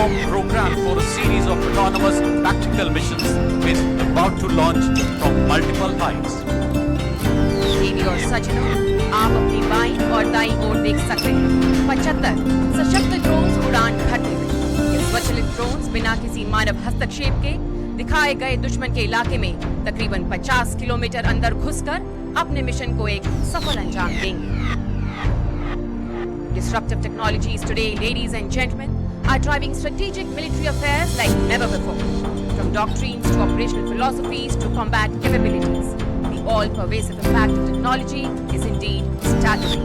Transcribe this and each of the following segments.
Swarm program for a series of autonomous tactical missions is about to launch from multiple heights. देवी और सज्जनों, आप अपनी बाईं और दाईं ओर देख सकते हैं 75 सशक्त ड्रोन्स उड़ान भरते हुए। ये स्वचालित ड्रोन्स बिना किसी मानव हस्तक्षेप के दिखाए गए दुश्मन के इलाके में तकरीबन 50 किलोमीटर अंदर घुसकर अपने मिशन को एक सफल अंजाम देंगे। Disruptive technologies today, ladies and gentlemen, are driving strategic military affairs like never before. From doctrines to operational philosophies to combat capabilities, the all-pervasive impact of technology is indeed staggering.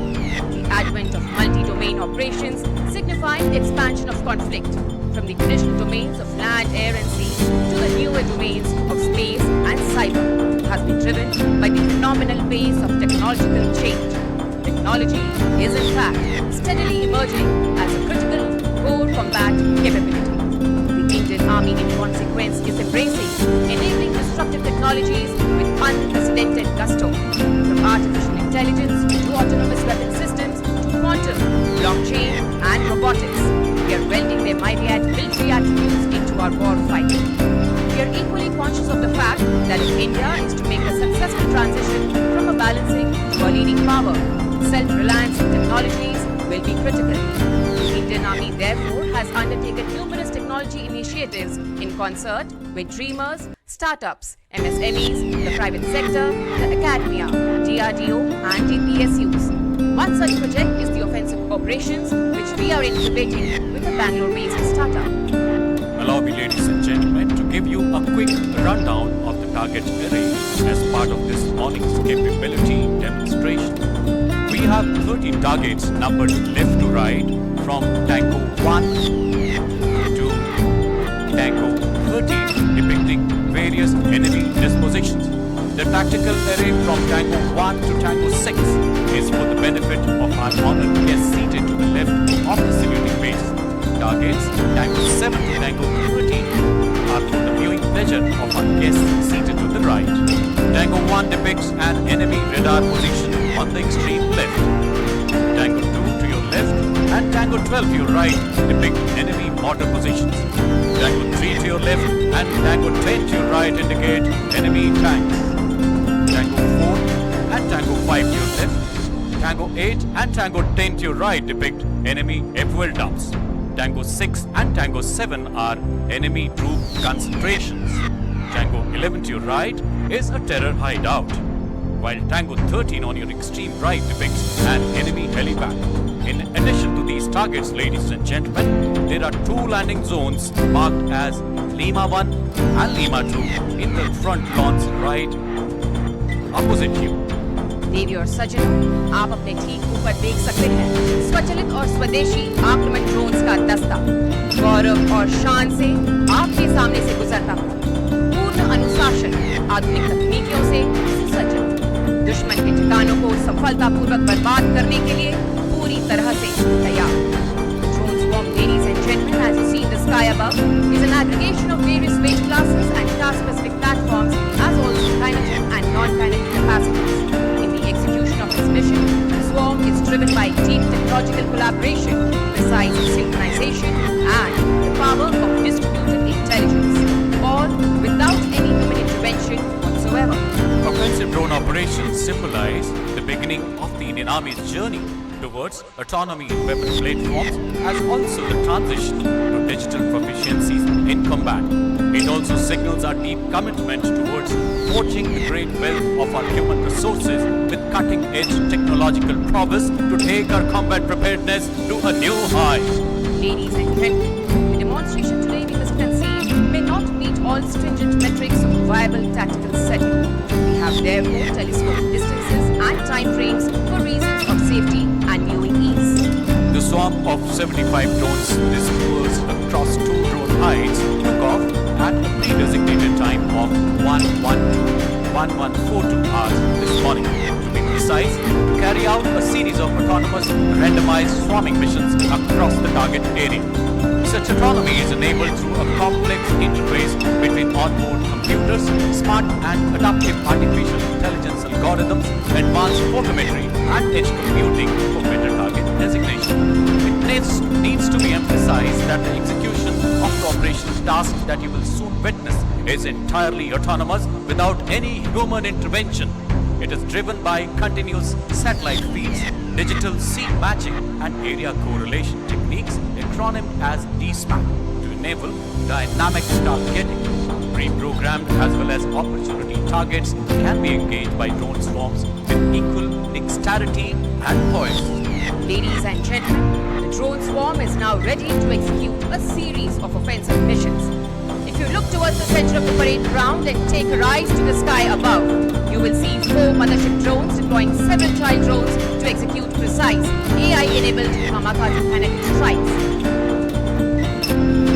The advent of multi-domain operations signifying the expansion of conflict from the traditional domains of land, air and sea to the newer domains of space and cyber has been driven by the phenomenal pace of technological change. Technology is in fact steadily emerging as a critical core combat capability. The Indian Army in consequence is embracing enabling disruptive technologies with unprecedented gusto. From artificial intelligence to autonomous weapon systems to quantum, blockchain and robotics, we are welding their myriad military attributes into our war fight. We are equally conscious of the fact that if India is to make a successful transition from a balancing to a leading power, self-reliance in technologies will be critical. The Indian Army therefore has undertaken numerous technology initiatives in concert with dreamers, startups, MSMEs, the private sector, the academia, DRDO and DPSUs. One such project is the offensive operations which we are incubating with a Bangalore-based startup. Allow me, ladies and gentlemen, to give you a quick rundown of the target array as part of this morning's capability demonstration. We have 13 targets numbered left to right from Tango 1 to Tango 13, depicting various enemy dispositions. The tactical array from Tango 1 to Tango 6 is for the benefit of our honored guests seated to the left of the saluting base. Targets Tango 7 to Tango 13 are for the viewing pleasure of our guests seated to the right. Tango 1 depicts an enemy radar position on the extreme left. Tango 2 to your left and Tango 12 to your right depict enemy mortar positions. Tango 3 to your left and Tango 10 to your right indicate enemy tanks. Tango 4 and Tango 5 to your left. Tango 8 and Tango 10 to your right depict enemy fuel dumps. Tango 6 and Tango 7 are enemy troop concentrations. Tango 11 to your right is a terror hideout, while Tango 13 on your extreme right depicts an enemy helipad. In addition to these targets, ladies and gentlemen, there are two landing zones marked as Lima 1 and Lima 2 in the front lawns right opposite you. देवी और सज्जनों, आप अपने ठीक ऊपर देख सकते हैं स्वचालित और स्वदेशी आक्रमण ड्रोन्स का दस्ता गौरव और शान से आपके सामने से गुजरता हुआ, पूर्ण अनुशासन, आधुनिक तकनीकियों से सुसज्जित, दुश्मन के ठिकानों को सफलतापूर्वक बर्बाद करने के लिए पूरी तरह से तैयार। Drone swarm, ladies and gentlemen, as you see in the sky above, is an aggregation of various weight classes and task-specific platforms, as also kinetic and non-kinetic capacities. Its mission, the swarm is driven by deep technological collaboration, precise synchronization, and the power of distributed intelligence, all without any human intervention whatsoever. Offensive drone operations symbolize the beginning of the Indian Army's journey towards autonomy in weapon platforms, as also the transition to digital proficiencies in combat. It also signals our deep commitment towards forging the great wealth of our human resources with cutting-edge technological prowess to take our combat preparedness to a new height. Ladies and gentlemen, the demonstration today we must conceive may not meet all stringent metrics of a viable tactical setting. We have therefore telescoped distances and time frames for reasons of safety and viewing ease. The swarm of 75 drones dispersed across two drone heights took off at a pre-designated time of 1142 hours this morning. To be precise, to carry out a series of autonomous randomized swarming missions across the target area. Such autonomy is enabled through a complex interface between onboard computers, smart and adaptive artificial intelligence algorithms, advanced photometry and edge computing for better target designation. It needs to be emphasized that the execution of the operational task that you will soon witness is entirely autonomous without any human intervention. It is driven by continuous satellite feeds, digital scene matching and area correlation techniques, acronymed as DSMAP, to enable dynamic targeting. Pre-programmed as well as opportunity targets can be engaged by drone swarms with equal dexterity and poise. Ladies and gentlemen, the drone swarm is now ready to execute a series of offensive missions. If you look towards the center of the parade ground and take a rise to the sky above, you will see 4 mothership drones deploying 7 child drones to execute precise AI-enabled kamikaze kinetic strikes.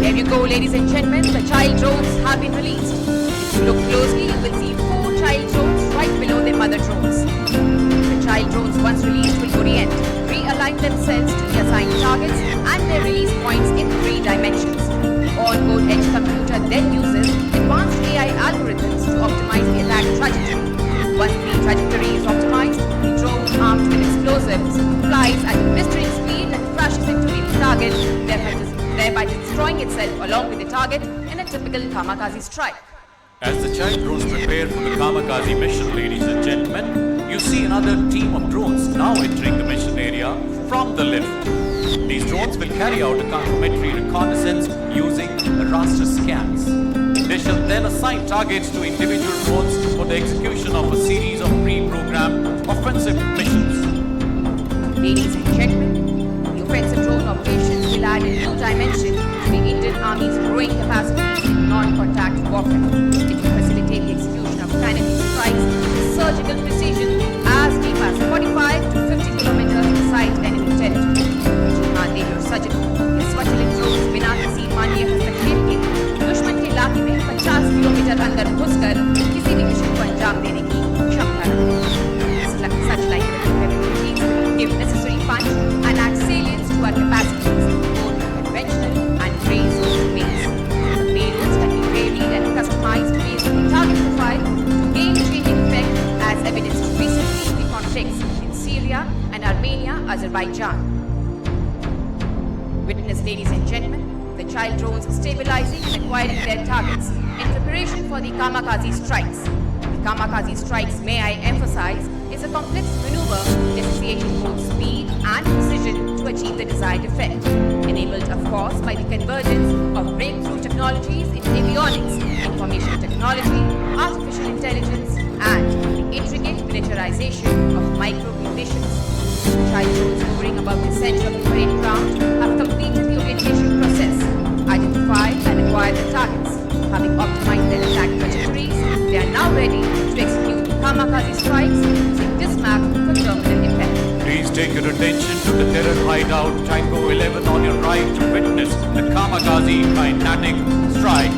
There you go, ladies and gentlemen, the child drones have been released. If you look closely, you will see 4 child drones right below their mother drones. The child drones, once released, will orient, realign themselves to the assigned targets and their release points in 3 dimensions. The on-board edge computer then uses advanced AI algorithms to optimize the attack trajectory. Once the trajectory is optimized, the drone, armed with explosives, flies at a blistering speed and crashes into the target, thereby destroying itself along with the target in a typical kamikaze strike. As the child drones prepare for the kamikaze mission, ladies and gentlemen, you see another team of drones now entering the mission area from the left. These drones will carry out a confirmatory reconnaissance using raster scans. They shall then assign targets to individual drones for the execution of a series of pre-programmed offensive missions. Ladies and gentlemen, the offensive drone operations will add a new dimension to the Indian Army's growing capacity in non-contact warfare. It will facilitate the execution of kinetic strikes with surgical precision as deep as 45 to 50 kilometers inside enemy territory. जी हाँ, देख लो सजनों, ये स्वचालित drones बिना किसी मानवीय हस्तक्षेप के दुश्मन के इलाके में 50 किलोमीटर अंदर घुसकर किसी भी मिशन को अंजाम देने की क्षमता रखते हैं. Such like capabilities give necessary punch and add salience to our capacities, both conventional and gray zone domains. The payloads can be varied and customized based on the target profile to gain changing effect, as evidenced recently in the conflicts in Syria and Armenia, Azerbaijan. Witness, ladies and gentlemen, the child drones stabilizing and acquiring their targets in preparation for the kamikaze strikes. The kamikaze strikes, may I emphasize, is a complex maneuver necessitating both speed and precision to achieve the desired effect, enabled of course by the convergence of breakthrough technologies in avionics, information technology, artificial intelligence and the intricate miniaturization of micro-munitions. The child drones hovering above the center of the parade ground have completed the orientation process, identified and acquired the targets. Having optimized their attack trajectories, they are now ready to execute kamikaze strikes using this map for terminal impact. Please take your attention to the terror hideout Tango 11 on your right to witness the kamikaze kinetic strike.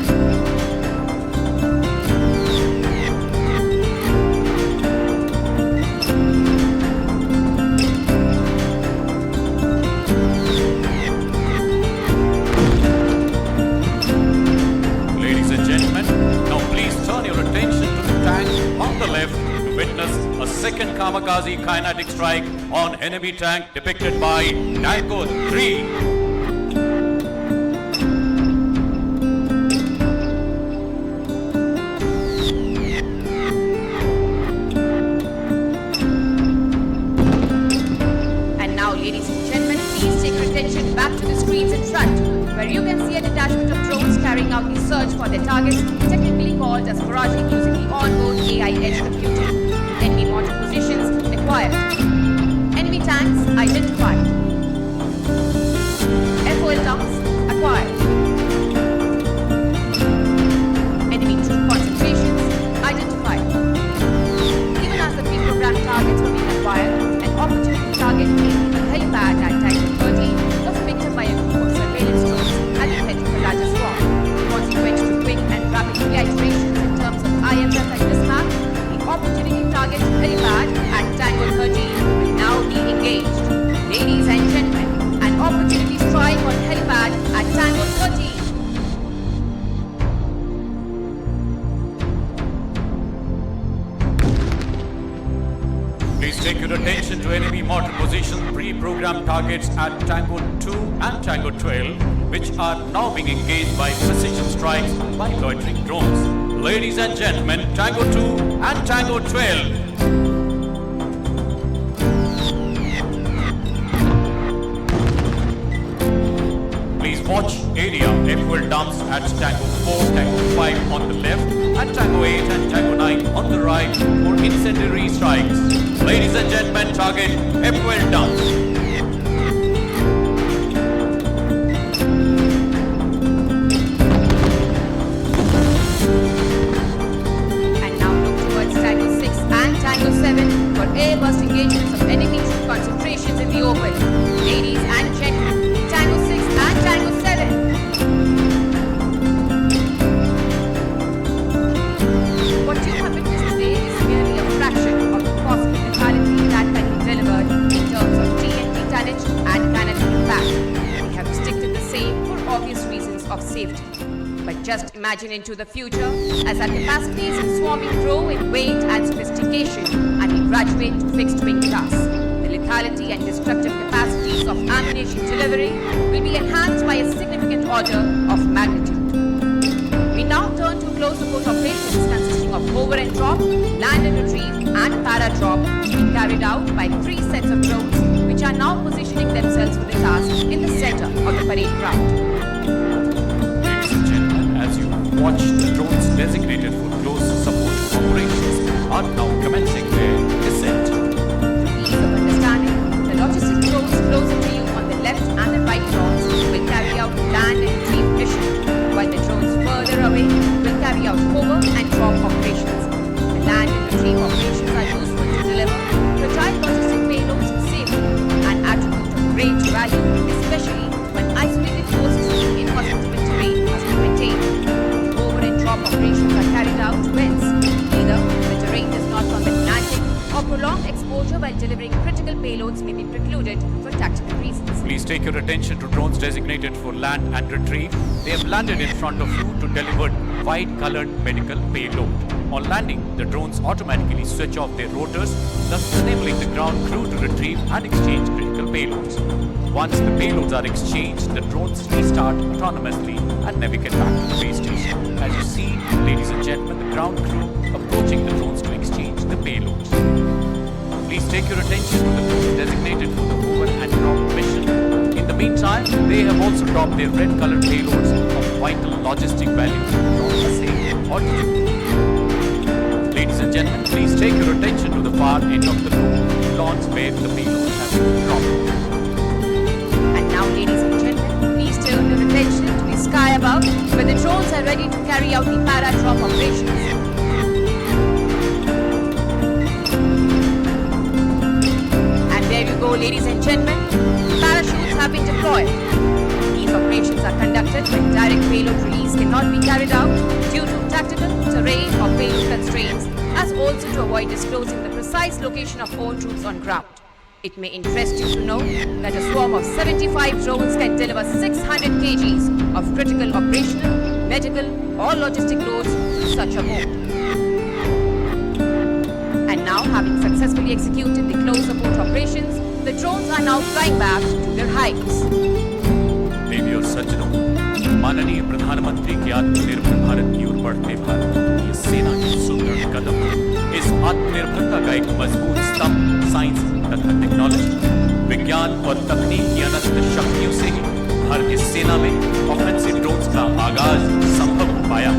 Ladies and gentlemen, now please turn your attention to the tank on the left to witness a second kamikaze kinetic strike on enemy tank depicted by Tango 3. Ladies and gentlemen, please take your attention back to the screens in front, where you can see a detachment of drones carrying out the search for their targets, technically called as foraging using the onboard AI edge computing. Enemy mortar positions acquired. Enemy tanks identified. FOL dumps acquired. Enemy troop concentrations identified. Even as the pre-programmed targets were being acquired, an opportunity target named the helipad at Tango 13 was picked up by a group of surveillance drones at the head of the larger swarm. Consequent to quick and rapid reiterations in terms of IFF and this map, the opportunity target helipad at Tango 13 will now be engaged. programmed targets at Tango 2 and Tango 12, which are now being engaged by precision strikes by loitering drones. Ladies and gentlemen, Tango 2 and Tango 12. Please watch area fuel dumps at Tango 4, Tango 5 on the left, and Tango 8 and Tango 9 on the right for incendiary strikes. Ladies and gentlemen, target fuel dumps. And now look towards Tango 6 and Tango 7 for air-burst engagements of enemy troop concentrations in the open. Ladies and gentlemen, Tango 6 and Tango 7. What you have witnessed today is merely a fraction of the possible lethality that can be delivered in terms of TNT tonnage and kinetic impact. We have restricted the same for obvious reasons of safety. But just imagine into the future as our capacities in swarming grow in weight and sophistication and we graduate to fixed wing class. The lethality and destructive capacities of ammunition delivery will be enhanced by a significant order of magnitude. We now turn to close support operations consisting of hover and drop, land and retrieve, and para drop being carried out by 3 sets of drones which are now positioning themselves for the task in the center of the parade ground. Ladies and gentlemen, as you watch, the drones designated for close support operations are now commencing their descent. For ease of understanding, the logistic drones closer to you on the left and the right drones will carry out land and retrieve mission, while the drones further away will carry out hover and drop operations. The land and retrieve operations are useful to deliver fragile logistic payloads safely, an attribute of great value, especially when isolated forces in hospitable terrain must be maintained. Hover and drop operations are carried out whence either the terrain does not permit landing or prolonged exposure while delivering critical payloads may be precluded for tactical reasons. Please take your attention to drones designated for land and retrieve. They have landed in front of you to deliver white-colored medical payload. On landing, the drones automatically switch off their rotors, thus enabling the ground crew to retrieve and exchange critical payloads. Once the payloads are exchanged, the drones restart autonomously and navigate back to the base station. As you see, ladies and gentlemen, the ground crew approaching the drones to exchange the payloads. Please take your attention to the drones designated for the hover and drop mission. In the meantime, they have also dropped their red-colored payloads of vital logistic value from the same altitude. Ladies and gentlemen, please take your attention to the far end of the drone launch where the payload has been dropped. And now, ladies and gentlemen, please turn your attention to the sky above where the drones are ready to carry out the para-drop operations. And there you go, ladies and gentlemen, parachutes have been deployed. These operations are conducted when direct payload release cannot be carried out due to tactical, terrain or payload constraints, as also to avoid disclosing the precise location of own troops on ground. It may interest you to know that a swarm of 75 drones can deliver 600 kgs of critical operational, medical or logistic loads to such a mode. And now, having successfully executed the close support operations, the drones are now flying back to their heights. देवी और सज्जनों, माननीय प्रधानमंत्री के आत्मनिर्भर भारत की ओर बढ़ते भारत, ये सेना की सुंदर कदम, इस आत्मनिर्भरता का एक मजबूत स्तंभ साइंस तथा टेक्नोलॉजी, विज्ञान और तकनीक की अनंत शक्तियों से ही भारतीय सेना में ऑफेंसिव ड्रोन्स का आगाज संभव हो पाया।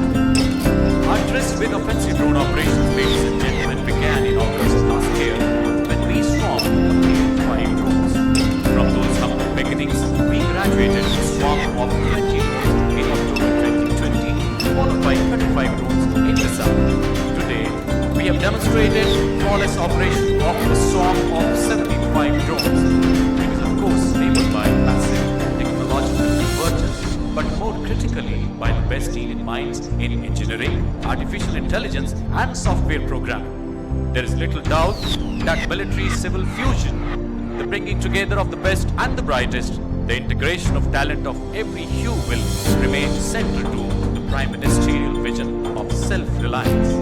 Our tryst with offensive drone operations, ladies and gentlemen, began in August last year when we swarmed 5 drones. From those humble beginnings, we graduated to a swarm of 20 drones in October 2020, followed by 35 drones in December. Today, we have demonstrated flawless operation of a swarm of 75 drones. It is of course enabled by massive technological convergence, but more critically by the best team in minds in engineering, artificial intelligence and software programming. There is little doubt that military-civil fusion, the bringing together of the best and the brightest, the integration of talent of every hue will remain central to the Prime Ministerial vision of self-reliance.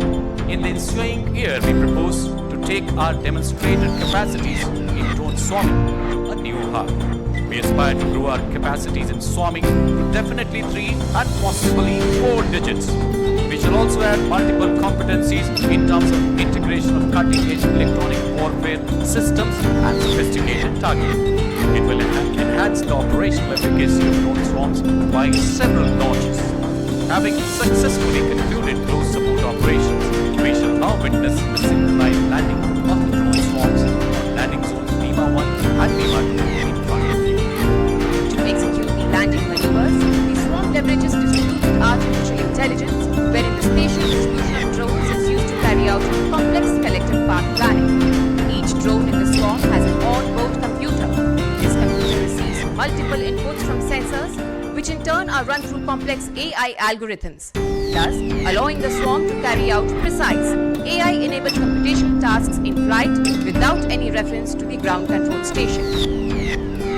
In the ensuing year, we propose to take our demonstrated capacities in drone swarming a new high. We aspire to grow our capacities in swarming to definitely 3 and possibly 4 digits. We shall also add multiple competencies in terms of integration of cutting-edge electronic warfare systems and sophisticated targeting. It will enhance the operational efficacy of drone swarms by several notches. Having successfully concluded close support operations, we shall now witness the synchronized landing of the drone swarms on landing zones Lima 1 and Lima 2 in front of you. To execute the landing maneuvers, the swarm leverages distributed artificial intelligence, wherein the spatial distribution of drones is used to carry out complex collective path planning. Each drone in the swarm has an on-board computer. This computer receives multiple inputs from sensors, which in turn are run through complex AI algorithms, thus allowing the swarm to carry out precise AI-enabled computational tasks in flight without any reference to the ground control station.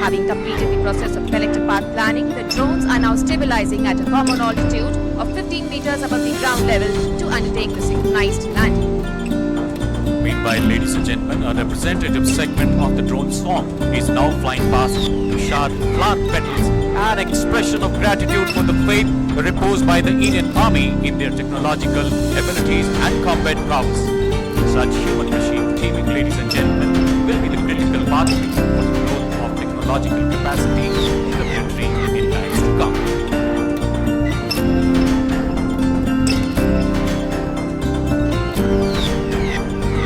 Having completed the process of collective path planning, the drones are now stabilizing at a common altitude of 15 meters above the ground level to undertake the synchronized landing. Meanwhile, ladies and gentlemen, a representative segment of the drone swarm is now flying past to shower flower petals, an expression of gratitude for the faith reposed by the Indian Army in their technological abilities and combat prowess. Such human-machine teaming, ladies and gentlemen, will be the critical pathway for the growth of technological capacity in the military in times to come.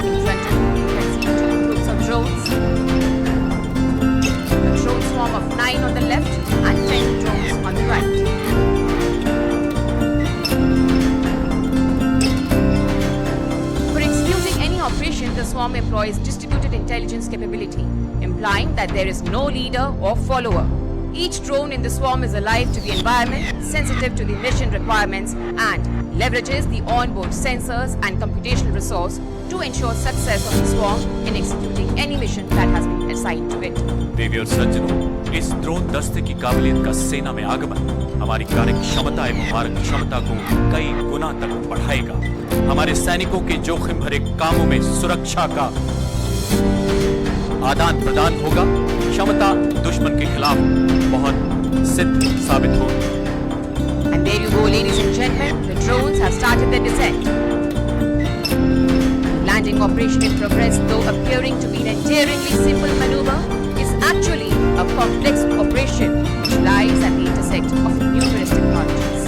In front of you, you can see 2 groups of drones. A drone swarm of 9 on the left and 10 drones on the right. For executing any operation, the swarm employs distributed intelligence capability, implying that there is no leader or follower. Each drone in the swarm is alive to the environment, sensitive to the mission requirements, and leverages the onboard sensors and computational resource to ensure success of the swarm in executing any mission that has been assigned to it. देवी और सज्जनों, इस drone दस्ते की काबिलियत का सेना में आगमन हमारी कार्य क्षमता एवं मारक क्षमता को कई गुना तक बढ़ाएगा। हमारे सैनिकों के जोखिम भरे कामों में सुरक्षा का आदान प्रदान होगा। क्षमता दुश्मन के खिलाफ बहुत सिद्ध साबित होगी। And there you go, ladies and gentlemen, the drones have started their descent. Landing operation in progress, though appearing to be an endearingly simple maneuver, is actually a complex operation which lies at the intersect of numerous technologies.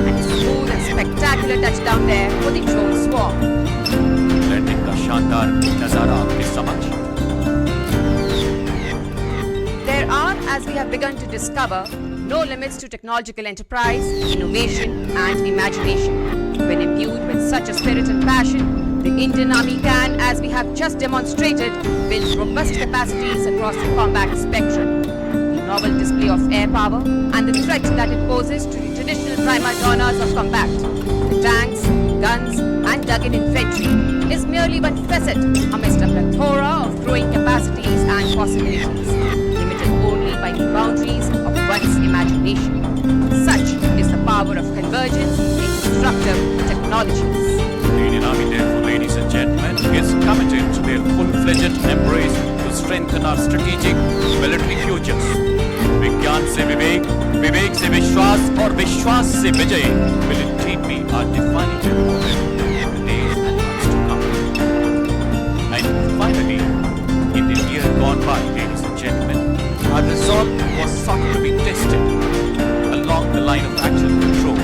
And a smooth and spectacular touchdown there for the drone swarm. Landing का शानदार नजारा आपके समक्ष। There are, as we have begun to discover, no limits to technological enterprise, innovation, and imagination. When imbued with such a spirit and passion, the Indian Army can, as we have just demonstrated, build robust capacities across the combat spectrum. The novel display of air power and the threat that it poses to the traditional prima donnas of combat, the tanks, guns, and dug-in infantry, is merely one facet amidst a plethora of growing capacities and possibilities, limited only by the boundaries of one's imagination. Such is the power of convergence in disruptive technologies. The Indian Army, therefore, ladies and gentlemen, is committed to their full-fledged embrace to strengthen our strategic military futures. विज्ञान से विवेक, विवेक से विश्वास और विश्वास से विजय will indeed be our defining moment in the days and months to come. And finally, in the year gone by, ladies and gentlemen, our resolve was sought to be tested along the line of actual control.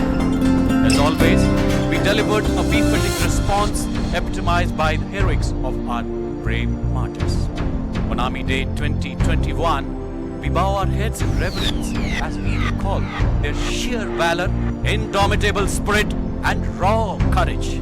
As always, we delivered a befitting response epitomized by the heroics of our brave martyrs. On Army Day 2021, we bow our heads in reverence as we recall their sheer valor, indomitable spirit, and raw courage.